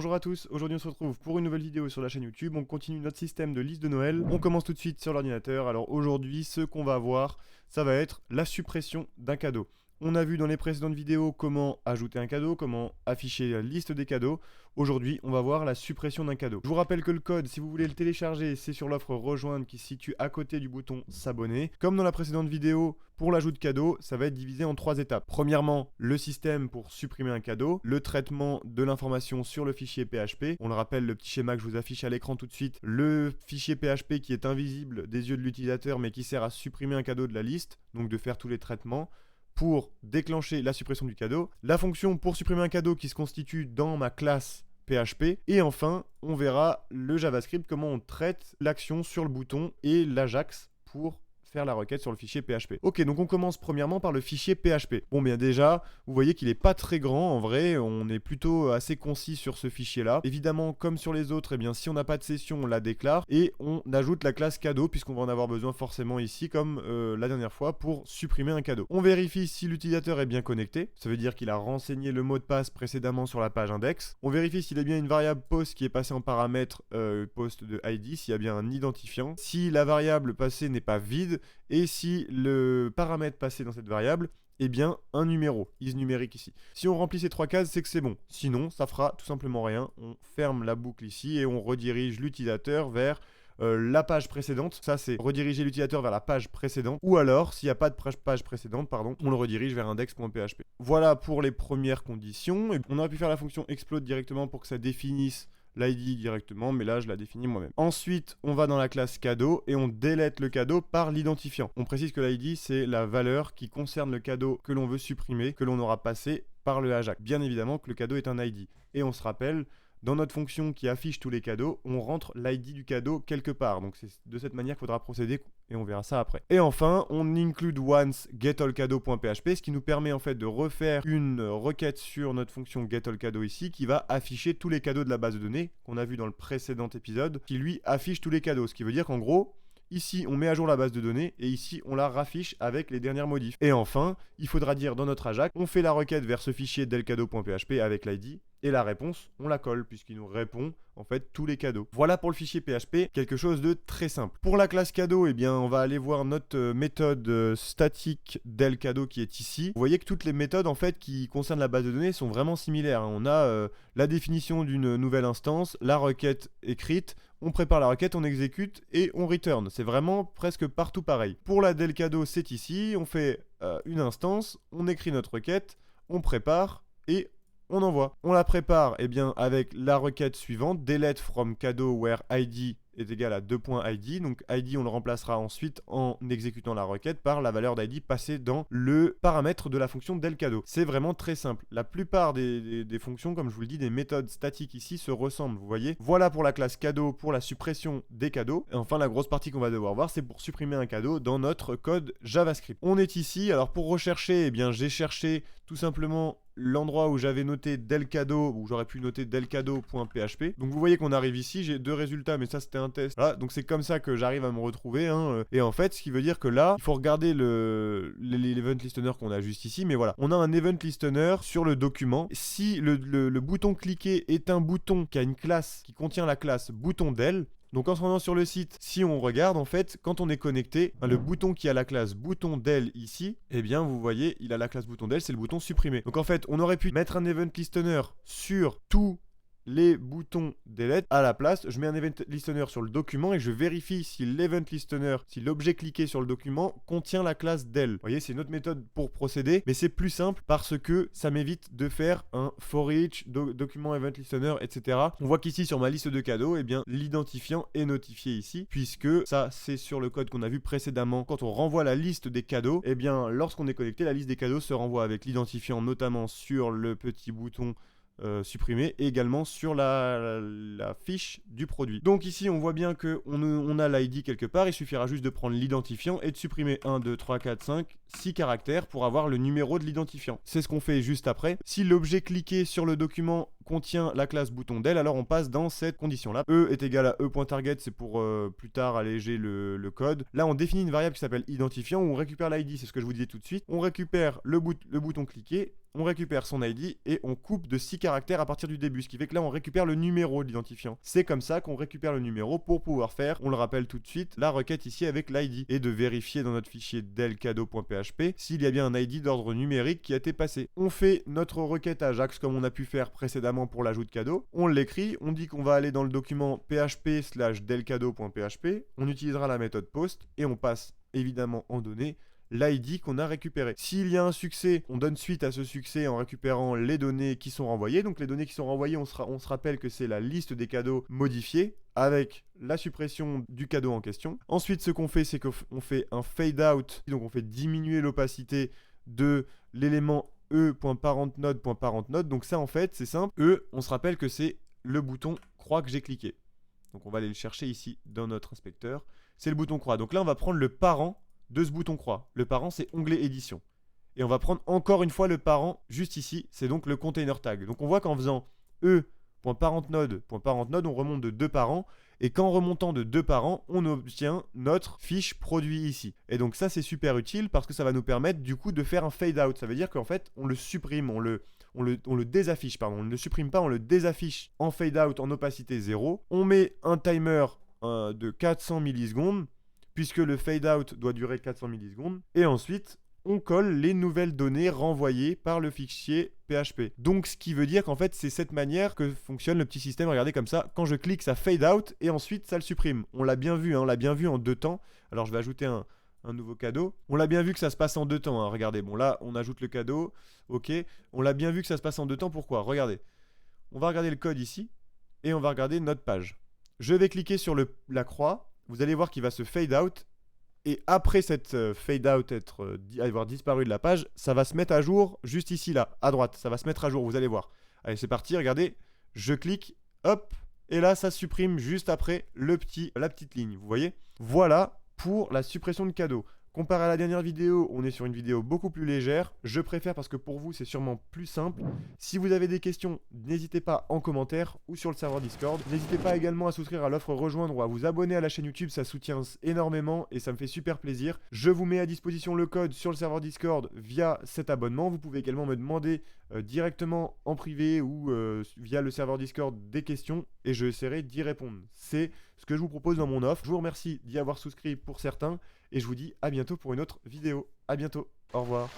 Bonjour à tous, aujourd'hui on se retrouve pour une nouvelle vidéo sur la chaîne YouTube. On continue notre système de liste de Noël. On commence tout de suite sur l'ordinateur. Alors aujourd'hui, ce qu'on va voir, ça va être la suppression d'un cadeau. On a vu dans les précédentes vidéos comment ajouter un cadeau, comment afficher la liste des cadeaux. Aujourd'hui, on va voir la suppression d'un cadeau. Je vous rappelle que le code, si vous voulez le télécharger, c'est sur l'offre rejoindre qui se situe à côté du bouton s'abonner. Comme dans la précédente vidéo, pour l'ajout de cadeau, ça va être divisé en 3 étapes. Premièrement, le système pour supprimer un cadeau, le traitement de l'information sur le fichier PHP. On le rappelle, le petit schéma que je vous affiche à l'écran tout de suite, le fichier PHP qui est invisible des yeux de l'utilisateur mais qui sert à supprimer un cadeau de la liste, donc de faire tous les traitements pour déclencher la suppression du cadeau, la fonction pour supprimer un cadeau qui se constitue dans ma classe PHP, et enfin, on verra le JavaScript, comment on traite l'action sur le bouton et l'Ajax pour faire la requête sur le fichier PHP. Ok, donc on commence premièrement par le fichier PHP. Bon, bien déjà, vous voyez qu'il n'est pas très grand, en vrai, on est plutôt assez concis sur ce fichier-là. Évidemment, comme sur les autres, eh bien, si on n'a pas de session, on la déclare, et on ajoute la classe cadeau, puisqu'on va en avoir besoin forcément ici, comme la dernière fois, pour supprimer un cadeau. On vérifie si l'utilisateur est bien connecté, ça veut dire qu'il a renseigné le mot de passe précédemment sur la page index. On vérifie s'il y a bien une variable post qui est passée en paramètre post de ID, s'il y a bien un identifiant. Si la variable passée n'est pas vide, et si le paramètre passé dans cette variable est bien un numéro, isNumérique ici. Si on remplit ces 3 cases, c'est que c'est bon. Sinon, ça fera tout simplement rien. On ferme la boucle ici et on redirige l'utilisateur vers la page précédente. Ça, c'est rediriger l'utilisateur vers la page précédente. Ou alors, s'il n'y a pas de page précédente, on le redirige vers index.php. Voilà pour les premières conditions. Et on aurait pu faire la fonction explode directement pour que ça définisse l'ID directement, mais là je la définis moi-même. Ensuite, on va dans la classe cadeau et on délète le cadeau par l'identifiant. On précise que l'ID, c'est la valeur qui concerne le cadeau que l'on veut supprimer, que l'on aura passé par le AJAX. Bien évidemment que le cadeau est un ID. Et on se rappelle, dans notre fonction qui affiche tous les cadeaux, on rentre l'ID du cadeau quelque part. Donc c'est de cette manière qu'il faudra procéder et on verra ça après. Et enfin, on include once getAllCadeau.php, ce qui nous permet en fait de refaire une requête sur notre fonction getAllCadeau ici qui va afficher tous les cadeaux de la base de données qu'on a vu dans le précédent épisode, qui lui affiche tous les cadeaux. Ce qui veut dire qu'en gros, ici, on met à jour la base de données et ici, on la raffiche avec les dernières modifs. Et enfin, il faudra dire dans notre Ajax, on fait la requête vers ce fichier delcadeau.php avec l'ID et la réponse, on la colle puisqu'il nous répond en fait tous les cadeaux. Voilà pour le fichier PHP, quelque chose de très simple. Pour la classe cadeau, eh bien, on va aller voir notre méthode statique delcadeau qui est ici. Vous voyez que toutes les méthodes en fait qui concernent la base de données sont vraiment similaires. On a la définition d'une nouvelle instance, la requête écrite, on prépare la requête, on exécute et on return. C'est vraiment presque partout pareil. Pour la delcadeau, c'est ici, on fait une instance, on écrit notre requête, on prépare et on envoie. On la prépare bien, avec la requête suivante, delete from cadeau where id est égal à 2.id. Donc id, on le remplacera ensuite en exécutant la requête par la valeur d'id passée dans le paramètre de la fonction delcadeau. C'est vraiment très simple. La plupart des fonctions, comme je vous le dis, des méthodes statiques ici se ressemblent, vous voyez. Voilà pour la classe cadeau, pour la suppression des cadeaux. Et enfin, la grosse partie qu'on va devoir voir, c'est pour supprimer un cadeau dans notre code JavaScript. On est ici. Alors pour rechercher, eh bien, j'ai cherché tout simplement l'endroit où j'avais noté delcadeau, où j'aurais pu noter delcadeau.php. Donc vous voyez qu'on arrive ici, j'ai 2 résultats, mais ça c'était un test. Voilà, donc c'est comme ça que j'arrive à me retrouver. Et en fait, ce qui veut dire que là, il faut regarder l'event listener qu'on a juste ici, mais voilà, on a un event listener sur le document. Si le bouton cliquer est un bouton qui a une classe qui contient la classe bouton del, donc en se rendant sur le site, si on regarde en fait, quand on est connecté, le bouton qui a la classe bouton del ici, eh bien vous voyez, il a la classe bouton del, c'est le bouton supprimer. Donc en fait, on aurait pu mettre un event listener sur tout les boutons delete. À la place, je mets un event listener sur le document et je vérifie si l'event listener, si l'objet cliqué sur le document contient la classe del. Vous voyez, c'est une autre méthode pour procéder, mais c'est plus simple parce que ça m'évite de faire un for each, document event listener, etc. On voit qu'ici sur ma liste de cadeaux, eh bien l'identifiant est notifié ici, puisque ça c'est sur le code qu'on a vu précédemment. Quand on renvoie la liste des cadeaux, eh bien lorsqu'on est connecté, la liste des cadeaux se renvoie avec l'identifiant, notamment sur le petit bouton supprimer et également sur la fiche du produit. Donc ici on voit bien qu'on a l'ID quelque part, il suffira juste de prendre l'identifiant et de supprimer 1, 2, 3, 4, 5, 6 caractères pour avoir le numéro de l'identifiant. C'est ce qu'on fait juste après. Si l'objet cliqué sur le document contient la classe bouton del, alors on passe dans cette condition-là. E est égal à e.target, c'est pour plus tard alléger le code. Là, on définit une variable qui s'appelle identifiant, où on récupère l'ID, c'est ce que je vous disais tout de suite. On récupère le bouton cliquer, on récupère son ID et on coupe de 6 caractères à partir du début, ce qui fait que là, on récupère le numéro de l'identifiant. C'est comme ça qu'on récupère le numéro pour pouvoir faire, on le rappelle tout de suite, la requête ici avec l'ID et de vérifier dans notre fichier delcadeau.php s'il y a bien un ID d'ordre numérique qui a été passé. On fait notre requête Ajax comme on a pu faire précédemment pour l'ajout de cadeau. On l'écrit, on dit qu'on va aller dans le document php/delcadeau.php, on utilisera la méthode post et on passe évidemment en données l'ID qu'on a récupéré. S'il y a un succès, on donne suite à ce succès en récupérant les données qui sont renvoyées. Donc les données qui sont renvoyées, on se rappelle que c'est la liste des cadeaux modifiés avec la suppression du cadeau en question. Ensuite, ce qu'on fait, c'est qu'on fait un fade out, donc on fait diminuer l'opacité de l'élément e.parentNode.parentNode. Donc ça, en fait, c'est simple. E, on se rappelle que c'est le bouton croix que j'ai cliqué. Donc on va aller le chercher ici dans notre inspecteur. C'est le bouton croix. Donc là, on va prendre le parent de ce bouton croix. Le parent, c'est onglet édition. Et on va prendre encore une fois le parent juste ici. C'est donc le container tag. Donc on voit qu'en faisant e.parentNode.parentNode, on remonte de 2 parents. Et qu'en remontant de 2 parents, on obtient notre fiche produit ici. Et donc ça, c'est super utile parce que ça va nous permettre du coup de faire un fade out. Ça veut dire qu'en fait, on le supprime, on le désaffiche, pardon. On ne le supprime pas, on le désaffiche en fade out en opacité 0. On met un timer de 400 millisecondes puisque le fade out doit durer 400 millisecondes. Et ensuite, on colle les nouvelles données renvoyées par le fichier PHP. Donc ce qui veut dire qu'en fait, c'est cette manière que fonctionne le petit système. Regardez comme ça, quand je clique, ça fade out et ensuite ça le supprime. On l'a bien vu, hein, on l'a bien vu en 2 temps. Alors je vais ajouter un nouveau cadeau. On l'a bien vu que ça se passe en 2 temps. Hein. Regardez, bon là, on ajoute le cadeau. Ok, on l'a bien vu que ça se passe en 2 temps. Pourquoi? Regardez. On va regarder le code ici et on va regarder notre page. Je vais cliquer sur la croix. Vous allez voir qu'il va se fade out. Et après cette fade out avoir disparu de la page, ça va se mettre à jour juste ici, là, à droite. Ça va se mettre à jour, vous allez voir. Allez, c'est parti, regardez. Je clique, hop. Et là, ça supprime juste après la petite ligne, vous voyez? Voilà pour la suppression de cadeaux. Comparé à la dernière vidéo, on est sur une vidéo beaucoup plus légère. Je préfère parce que pour vous, c'est sûrement plus simple. Si vous avez des questions, n'hésitez pas en commentaire ou sur le serveur Discord. N'hésitez pas également à souscrire à l'offre rejoindre ou à vous abonner à la chaîne YouTube, ça soutient énormément et ça me fait super plaisir. Je vous mets à disposition le code sur le serveur Discord via cet abonnement. Vous pouvez également me demander directement en privé ou via le serveur Discord des questions et je essaierai d'y répondre. C'est ce que je vous propose dans mon offre. Je vous remercie d'y avoir souscrit pour certains et je vous dis à bientôt pour une autre vidéo. À bientôt. Au revoir.